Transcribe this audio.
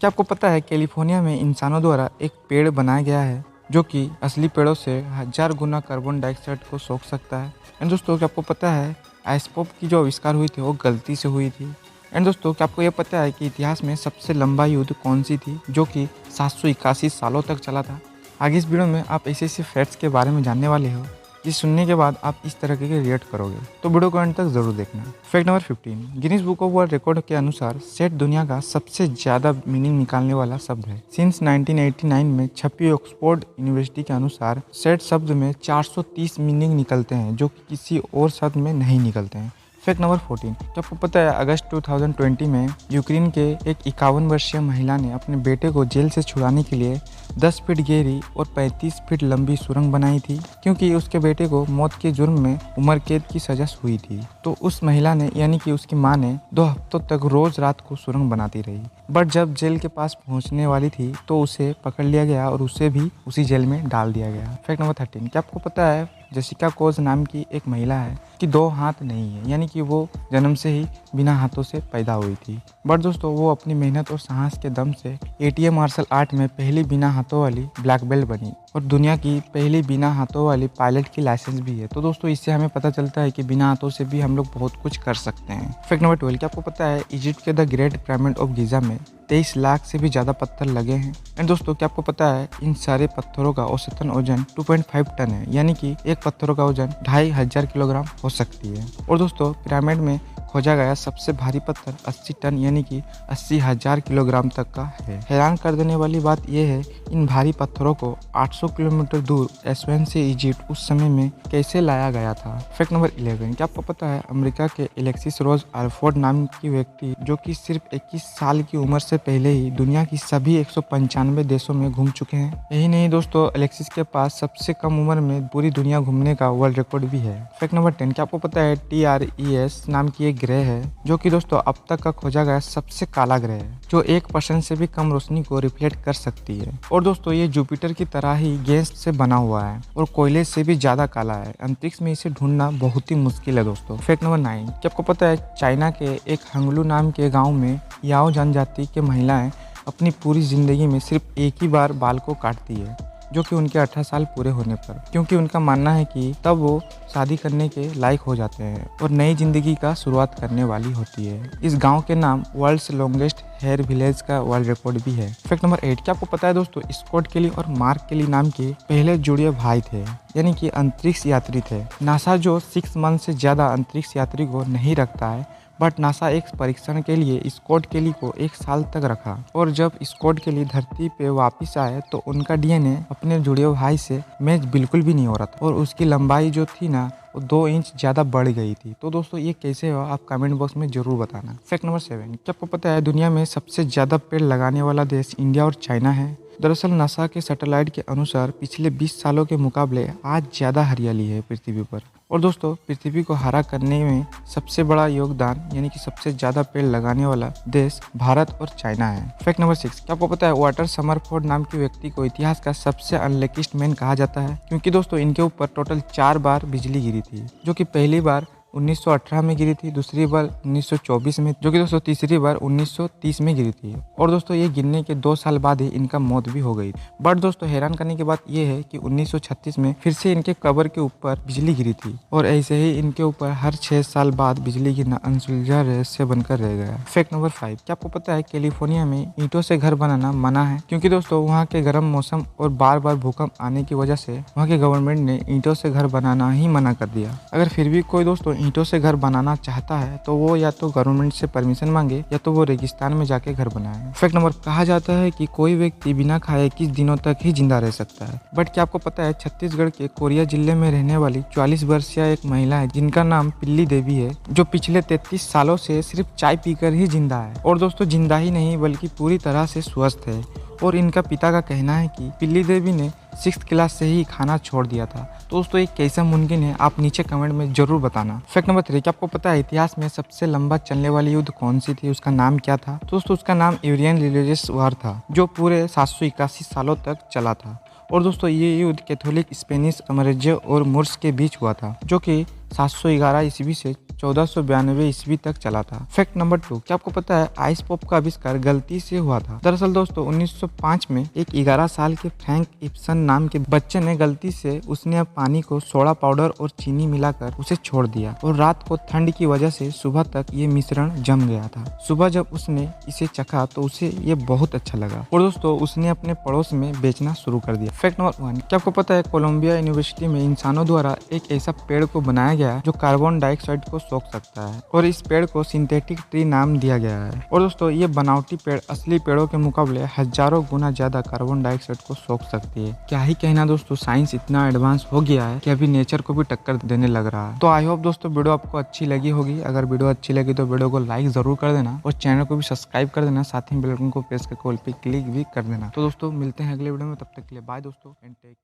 क्या आपको पता है कैलिफोर्निया में इंसानों द्वारा एक पेड़ बनाया गया है जो कि असली पेड़ों से 1000 गुना कार्बन डाइऑक्साइड को सोख सकता है। एंड दोस्तों, क्या आपको पता है आइस पॉप की जो आविष्कार हुई थी वो गलती से हुई थी। एंड दोस्तों, क्या आपको ये पता है कि इतिहास में सबसे लंबा युद्ध कौन सी थी जो कि 781 सालों तक चला था। आगे इस वीडियो में आप ऐसे ऐसे फैक्ट्स के बारे में जानने वाले हो जिस सुनने के बाद आप इस तरह के रिएक्ट करोगे, तो वीडियो को अंत तक जरूर देखना। Fact number 15, Guinness book of world record के अनुसार सेट दुनिया का सबसे ज्यादा मीनिंग निकालने वाला शब्द है। सिंस 1989 में छपी ऑक्सफोर्ड यूनिवर्सिटी के अनुसार सेट शब्द में 430 मीनिंग निकलते हैं जो कि किसी और शब्द में नहीं निकलते हैं। फैक्ट नंबर 14, क्या आपको पता है अगस्त 2020 में यूक्रेन के एक 51 वर्षीय महिला ने अपने बेटे को जेल से छुड़ाने के लिए 10 फीट गहरी और 35 फीट लंबी सुरंग बनाई थी क्योंकि उसके बेटे को मौत के जुर्म में उम्र कैद की सजा हुई थी। तो उस महिला ने यानी कि उसकी मां ने 2 हफ्तों तक रोज रात को सुरंग बनाती रही, बट जब जेल के पास पहुंचने वाली थी तो उसे पकड़ लिया गया और उसे भी उसी जेल में डाल दिया गया। फैक्ट नंबर 13, क्या आपको पता है जेसिका कोज नाम की एक महिला है कि 2 हाथ नहीं है, यानी कि वो जन्म से ही बिना हाथों से पैदा हुई थी, बट दोस्तों वो अपनी मेहनत और साहस के दम से एटीएम मार्शल आर्ट में पहली बिना हाथों वाली ब्लैक बेल्ट बनी और दुनिया की पहली बिना हाथों वाली पायलट की लाइसेंस भी है। तो दोस्तों इससे हमें पता चलता है कि बिना हाथों से भी हम लोग बहुत कुछ कर सकते हैं। फैक्ट नंबर 12, क्या आपको पता है इजिप्ट के the great pyramid of Giza में 23 लाख से भी ज्यादा पत्थर लगे हैं। एंड दोस्तों, क्या आपको पता है इन सारे पत्थरों का औसतन वजन 2.5 टन है, यानी कि एक पत्थरों का वजन 2500 किलोग्राम हो सकती है। और दोस्तों पिरामिड में खोजा गया सबसे भारी पत्थर 80 टन यानी कि 80,000 किलोग्राम तक का है। हैरान कर देने वाली बात यह है इन भारी पत्थरों को 800 किलोमीटर दूर एस्वान से इजिप्ट उस समय में कैसे लाया गया था। फैक्ट नंबर 11, क्या आपको पता है अमेरिका के एलेक्सिस रोज आल्फोर्ड नाम की व्यक्ति जो कि सिर्फ 21 साल की उम्र से पहले ही दुनिया की सभी 195 देशों में घूम चुके हैं। यही नहीं दोस्तों, एलेक्सिस के पास सबसे कम उम्र में पूरी दुनिया घूमने का वर्ल्ड रिकॉर्ड भी है। फैक्ट नंबर 10, क्या आपको पता है TRES नाम की एक ग्रह है जो कि दोस्तों अब तक का खोजा गया सबसे काला ग्रह है जो 1% से भी कम रोशनी को रिफ्लेक्ट कर सकती है। और दोस्तों ये जुपिटर की तरह ही गैस से बना हुआ है और कोयले से भी ज्यादा काला है। अंतरिक्ष में इसे ढूंढना बहुत ही मुश्किल है दोस्तों। फैक्ट नंबर 9, क्या आपको पता है चाइना के एक हंगलू नाम के गाँव में याओ जनजाति के महिलाएं अपनी पूरी जिंदगी में सिर्फ एक ही बार बाल को काटती है जो कि उनके 18 साल पूरे होने पर, क्योंकि उनका मानना है कि तब वो शादी करने के लायक हो जाते हैं और नई जिंदगी का शुरुआत करने वाली होती है। इस गांव के नाम वर्ल्ड्स लॉन्गेस्ट हेयर विलेज का वर्ल्ड रिकॉर्ड भी है। फैक्ट नंबर 8, क्या आपको पता है दोस्तों स्कॉट केली और मार्क केली नाम के पहले जुड़े भाई थे, यानी कि अंतरिक्ष यात्री थे। नासा जो 6 मंथ से ज्यादा अंतरिक्ष यात्री को नहीं रखता है, बट नासा एक परीक्षण के लिए स्कॉट केली को 1 साल तक रखा और जब स्कॉट केली धरती पे वापस आए तो उनका DNA अपने जुड़े भाई से मैच बिल्कुल भी नहीं हो रहा था और उसकी लंबाई जो थी ना वो 2 इंच ज़्यादा बढ़ गई थी। तो दोस्तों ये कैसे हो आप कमेंट बॉक्स में जरूर बताना। फैक्ट नंबर 7, क्या आपको पता है दुनिया में सबसे ज़्यादा पेड़ लगाने वाला देश इंडिया और चाइना है। दरअसल नासा के सैटेलाइट के अनुसार पिछले 20 सालों के मुकाबले आज ज़्यादा हरियाली है पृथ्वी पर। और दोस्तों पृथ्वी को हरा करने में सबसे बड़ा योगदान यानी कि सबसे ज़्यादा पेड़ लगाने वाला देश भारत और चाइना है। फैक्ट नंबर 6, क्या आपको पता है वाटर समरफोर्ड नाम के व्यक्ति को इतिहास का सबसे अनलकीस्ट मैन कहा जाता है क्योंकि दोस्तों इनके ऊपर टोटल 4 बार बिजली गिरी थी, जो कि पहली बार 1918 में गिरी थी, दूसरी बार 1924 में, जो कि दोस्तों तीसरी बार 1930 में गिरी थी और दोस्तों ये गिरने के 2 साल बाद ही इनका मौत भी हो गई। बट दोस्तों हैरान करने की बात यह है कि 1936 में फिर से इनके कब्र के ऊपर बिजली गिरी थी और ऐसे ही इनके ऊपर हर 6 साल बाद बिजली गिरना अनसुलझा रहस्य बनकर रह गया। फैक्ट नंबर 5, क्या आपको पता है कैलिफोर्निया में ईंटों से घर बनाना मना है क्योंकि दोस्तों वहाँ के गर्म मौसम और बार बार भूकंप आने की वजह से वहाँ के गवर्नमेंट ने ईंटों से घर बनाना ही मना कर दिया। अगर फिर भी कोई दोस्तों ईंटों से घर बनाना चाहता है तो वो या तो गवर्नमेंट से परमिशन मांगे या तो वो रेगिस्तान में जाके घर बनाए। फैक्ट नंबर, कहा जाता है कि कोई व्यक्ति बिना खाए 21 दिनों तक ही जिंदा रह सकता है, बट क्या आपको पता है छत्तीसगढ़ के कोरिया जिले में रहने वाली 44 वर्षीय एक महिला है जिनका नाम पिल्ली देवी है जो पिछले 33 सालों से सिर्फ चाय पीकर ही जिंदा है। और दोस्तों जिंदा ही नहीं बल्कि पूरी तरह से स्वस्थ है और इनका पिता का कहना है कि पिल्ली देवी ने 6th क्लास से ही खाना छोड़ दिया था। तो दोस्तों ये कैसा मुमकिन है आप नीचे कमेंट में जरूर बताना। फैक्ट नंबर 3, क्या आपको पता है इतिहास में सबसे लंबा चलने वाली युद्ध कौन सी थी, उसका नाम क्या था। तो दोस्तों उसका नाम यूरेनियन रिलीजियस वार था जो पूरे 781 सालों तक चला था। और दोस्तों ये युद्ध कैथोलिक, स्पेनिश, अमरजे और मुर्स के बीच हुआ था जो कि 711 ईस्वी से 1492 ईस्वी तक चला था। फैक्ट नंबर 2, क्या आपको पता है आइस पॉप का आविष्कार गलती से हुआ था? दरअसल दोस्तों 1905 में एक 11 साल के फ्रैंक इप्सन नाम के बच्चे ने गलती से उसने पानी को सोडा पाउडर और चीनी मिलाकर उसे छोड़ दिया और रात को ठंड की वजह से सुबह तक ये मिश्रण जम गया था। सुबह जब उसने इसे चखा तो उसे ये बहुत अच्छा लगा और दोस्तों उसने अपने पड़ोस में बेचना शुरू कर दिया। फैक्ट नंबर 1, क्या आपको पता है कोलंबिया यूनिवर्सिटी में इंसानों द्वारा एक ऐसा पेड़ को बनाया गया जो कार्बन डाइऑक्साइड को सोख सकता है और इस पेड़ को सिंथेटिक ट्री नाम दिया गया है। और दोस्तों ये बनावटी पेड़ असली पेड़ों के मुकाबले हजारों गुना ज्यादा कार्बन डाइऑक्साइड को सोख सकती है। क्या ही कहना दोस्तों, साइंस इतना एडवांस हो गया है कि अभी नेचर को भी टक्कर देने लग रहा है। तो आई होप दोस्तों वीडियो आपको अच्छी लगी होगी। अगर वीडियो अच्छी लगी तो वीडियो को लाइक जरूर कर देना और चैनल को भी सब्सक्राइब कर देना, साथ ही बेल आइकन को प्रेस करके ऑल पे क्लिक भी कर देना। तो दोस्तों मिलते हैं अगले वीडियो में, तब तक के लिए बाय दोस्तों एंड टेक